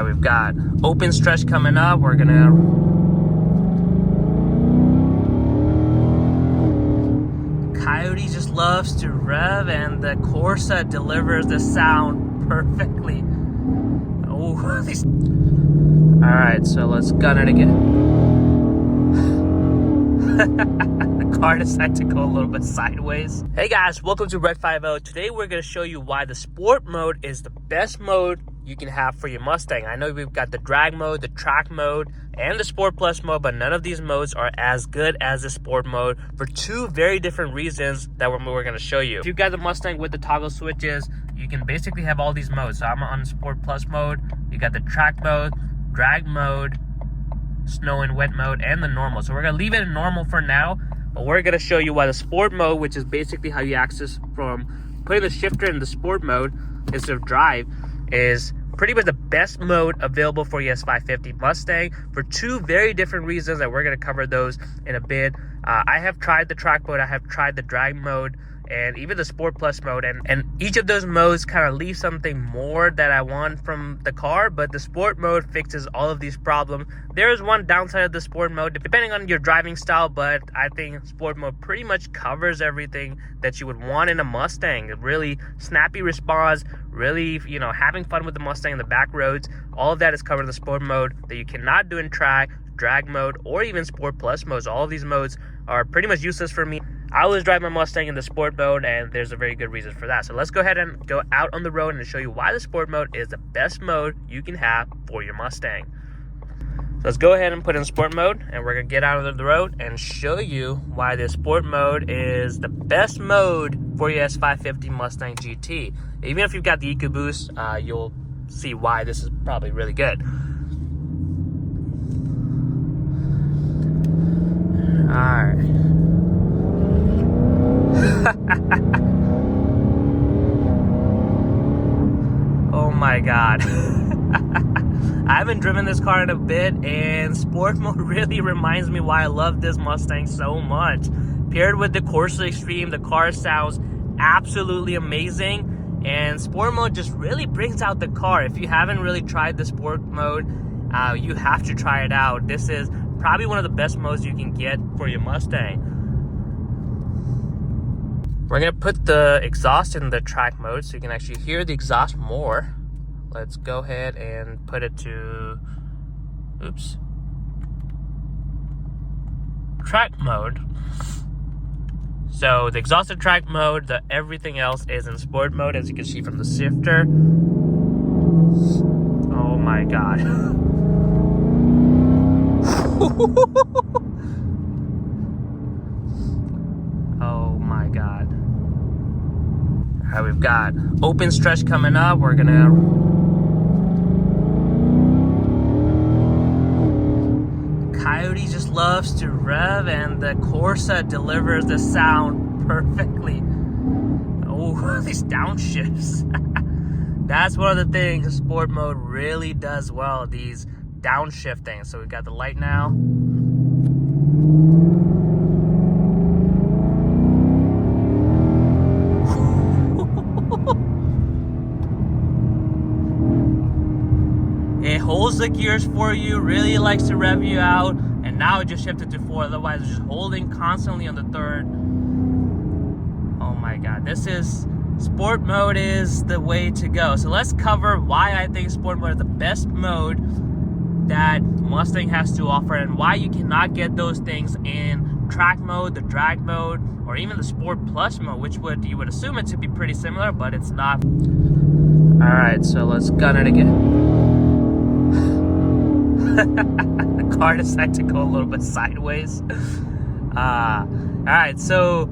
We've got open stretch coming up. We're gonna Coyote just loves to rev, and the Corsa delivers the sound perfectly. Oh, these. All right, so let's gun it again. The car decided to go a little bit sideways. Hey guys, welcome to Red 50. Today we're going to show you why the sport mode is the best mode you can have for your Mustang. I know we've got the drag mode, the track mode, and the sport plus mode, but none of these modes are as good as the sport mode for two very different reasons that we're going to show you. If you've got the Mustang with the toggle switches, you can basically have all these modes. So I'm on sport plus mode. You got the track mode, drag mode, snow and wet mode, and the normal. So we're going to leave it in normal for now, but we're going to show you why the sport mode, which is basically how you access from putting the shifter in the sport mode instead of drive, is pretty much the best mode available for your S550 Mustang for two very different reasons, and we're going to cover those in a bit. I have tried the track mode, I have tried the drag mode, and even the sport plus mode, and each of those modes kind of leave something more that I want from the car, but the sport mode fixes all of these problems. There is one downside of the sport mode depending on your driving style, but I think sport mode pretty much covers everything that you would want in a Mustang. Really snappy response, really, having fun with the Mustang in the back roads. All of that is covered in the sport mode that you cannot do in track, drag mode, or even sport plus modes. All of these modes are pretty much useless for me. I always drive my Mustang in the sport mode, and there's a very good reason for that. So let's go ahead and go out on the road and show you why the sport mode is the best mode you can have for your Mustang. So let's go ahead and put in sport mode, and we're going to get out of the road and show you why the sport mode is the best mode for your S550 Mustang GT. Even if you've got the EcoBoost, you'll see why this is probably really good. Alright. Oh my god. I haven't driven this car in a bit, and sport mode really reminds me why I love this Mustang so much. Paired with the Corsa Extreme, the car sounds absolutely amazing, and sport mode just really brings out the car. If you haven't really tried the sport mode, you have to try it out. This is probably one of the best modes you can get for your Mustang. We're going to put the exhaust in the track mode so you can actually hear the exhaust more. Let's go ahead and put it to, track mode. So the exhaust in track mode, everything else is in sport mode, as you can see from the shifter. Oh my god. Oh my god. Alright, we've got open stretch coming up. We're gonna Coyote just loves to rev, and the Corsa delivers the sound perfectly. Oh, these downshifts. That's one of the things sport mode really does well, these downshifting. So we've got the light now. It holds the gears for you, really likes to rev you out, and now it just shifted to 4, otherwise it's just holding constantly on the 3rd. Oh my god, sport mode is the way to go. So let's cover why I think sport mode is the best mode that Mustang has to offer, and why you cannot get those things in track mode, the drag mode, or even the sport plus mode, which you would assume it to be pretty similar, but it's not. Alright, so let's gun it again. The car decided to go a little bit sideways. Alright, so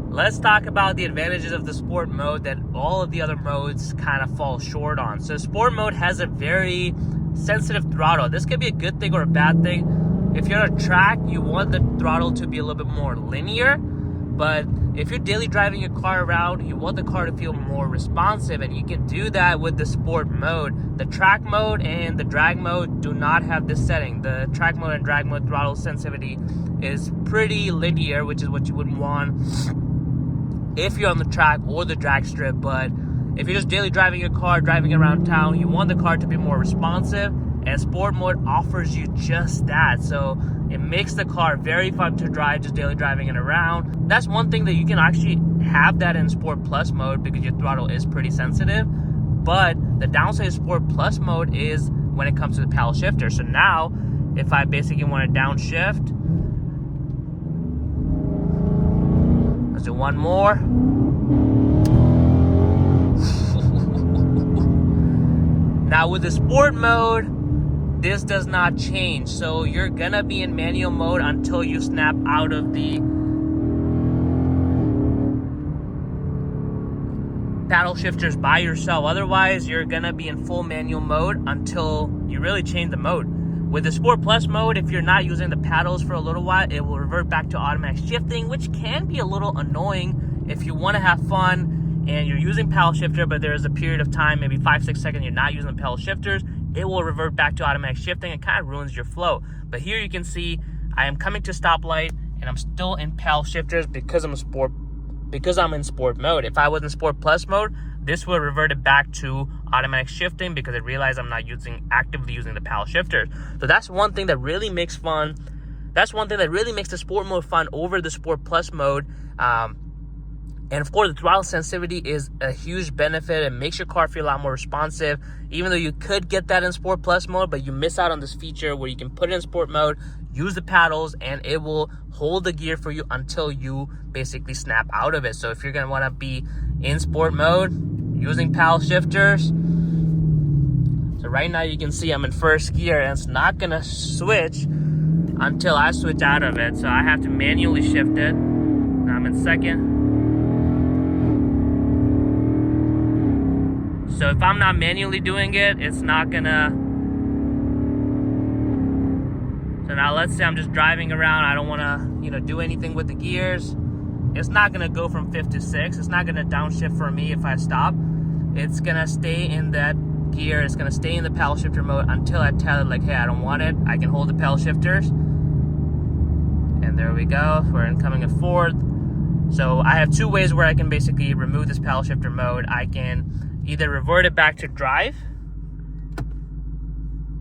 let's talk about the advantages of the sport mode that all of the other modes kind of fall short on. So sport mode has a very sensitive throttle. This could be a good thing or a bad thing. If you're on a track, you want the throttle to be a little bit more linear, but if you're daily driving your car around, you want the car to feel more responsive, and you can do that with the sport mode. The track mode and the drag mode do not have this setting. The track mode and drag mode throttle sensitivity is pretty linear, which is what you would want if you're on the track or the drag strip, but if you're just daily driving your car, driving around town, you want the car to be more responsive, and sport mode offers you just that. So it makes the car very fun to drive, just daily driving it around. That's one thing that you can actually have that in Sport Plus mode, because your throttle is pretty sensitive. But the downside of Sport Plus mode is when it comes to the paddle shifter. So now, if I basically want to downshift, let's do one more. Now with the sport mode, this does not change. So you're gonna be in manual mode until you snap out of the paddle shifters by yourself. Otherwise, you're gonna be in full manual mode until you really change the mode. With the Sport Plus mode, if you're not using the paddles for a little while, it will revert back to automatic shifting, which can be a little annoying if you want to have fun and you're using paddle shifter, but there's a period of time, maybe 5-6 seconds, you're not using the paddle shifters. It will revert back to automatic shifting. It kind of ruins your flow. But here you can see I am coming to stoplight and I'm still in paddle shifters because I'm in sport mode. If I was in Sport Plus mode, this would revert it back to automatic shifting because it realized I'm not actively using the paddle shifters. So that's one thing that really makes fun. That's one thing that really makes the sport mode fun over the Sport Plus mode. And of course, the throttle sensitivity is a huge benefit. It makes your car feel a lot more responsive, even though you could get that in Sport Plus mode, but you miss out on this feature where you can put it in sport mode, use the paddles, and it will hold the gear for you until you basically snap out of it. So if you're going to want to be in sport mode, using paddle shifters, so right now you can see I'm in first gear and it's not going to switch until I switch out of it. So I have to manually shift it. Now I'm in second. So if I'm not manually doing it, it's not gonna. So now let's say I'm just driving around. I don't wanna, do anything with the gears. It's not gonna go from 5th to 6th. It's not gonna downshift for me if I stop. It's gonna stay in that gear. It's gonna stay in the paddle shifter mode until I tell it like, hey, I don't want it. I can hold the paddle shifters. And there we go. We're incoming at 4th. So I have two ways where I can basically remove this paddle shifter mode. I can either revert it back to drive,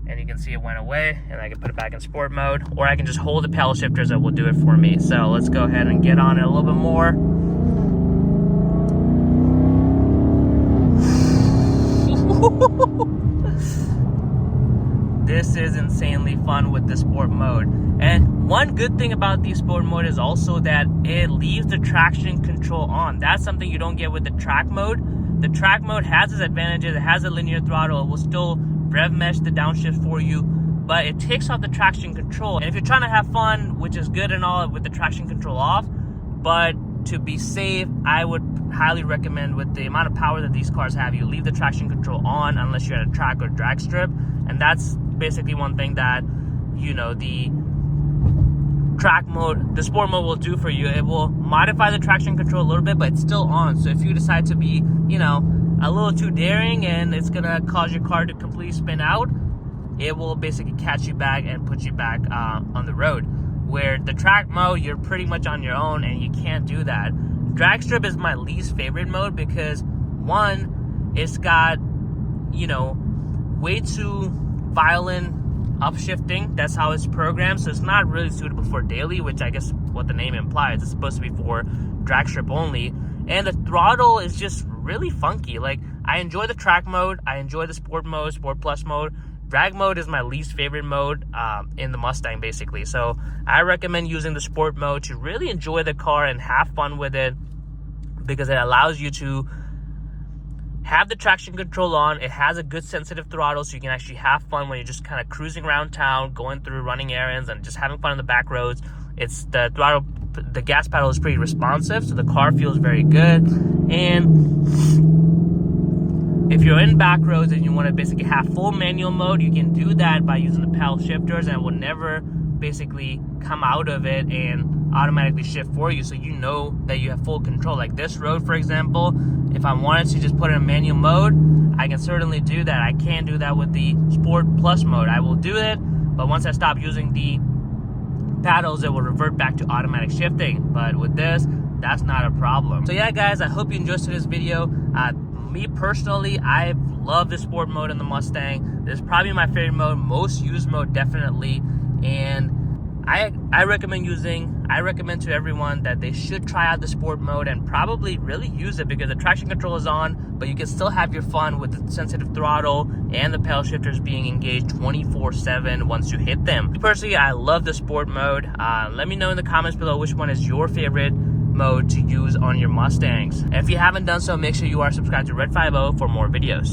and you can see it went away, and I can put it back in sport mode, or I can just hold the paddle shifters that will do it for me. So let's go ahead and get on it a little bit more. This is insanely fun with the sport mode. And one good thing about the sport mode is also that it leaves the traction control on. That's something you don't get with the track mode. The track mode has its advantages. It has a linear throttle. It will still rev mesh the downshift for you, but it takes off the traction control. And if you're trying to have fun, which is good and all with the traction control off, but to be safe, I would highly recommend, with the amount of power that these cars have, you leave the traction control on unless you're at a track or drag strip. And that's basically one thing that, the track mode, the sport mode will do for you. It will modify the traction control a little bit, but it's still on. So if you decide to be, a little too daring and it's gonna cause your car to completely spin out, it will basically catch you back and put you back on the road. Where the track mode, you're pretty much on your own and you can't do that. Drag strip is my least favorite mode because, one, it's got, way too violent upshifting. That's how it's programmed, so it's not really suitable for daily, which I guess what the name implies. It's supposed to be for drag strip only. And the throttle is just really funky. Like, I enjoy the track mode, I enjoy the sport mode, Sport Plus mode. Drag mode is my least favorite mode in the Mustang, basically. So I recommend using the sport mode to really enjoy the car and have fun with it, because it allows you to have the traction control on. It has a good sensitive throttle, so you can actually have fun when you're just kind of cruising around town, going through running errands, and just having fun on the back roads. It's the throttle, the gas pedal is pretty responsive, so the car feels very good. And if you're in back roads and you want to basically have full manual mode, you can do that by using the paddle shifters, and it will never basically come out of it and automatically shift for you, so you know that you have full control. Like this road, for example, if I wanted to just put it in manual mode, I can certainly do that. I can't do that with the Sport Plus mode. I will do it, but once I stop using the paddles, it will revert back to automatic shifting. But with this, that's not a problem. So yeah, guys, I hope you enjoyed today's video. me personally, I love the sport mode in the Mustang. This is probably my favorite mode, most used mode definitely, and I recommend to everyone that they should try out the sport mode and probably really use it, because the traction control is on, but you can still have your fun with the sensitive throttle and the pedal shifters being engaged 24/7 once you hit them. Personally, I love the sport mode. Let me know in the comments below which one is your favorite mode to use on your Mustangs. If you haven't done so, make sure you are subscribed to Red 50 for more videos.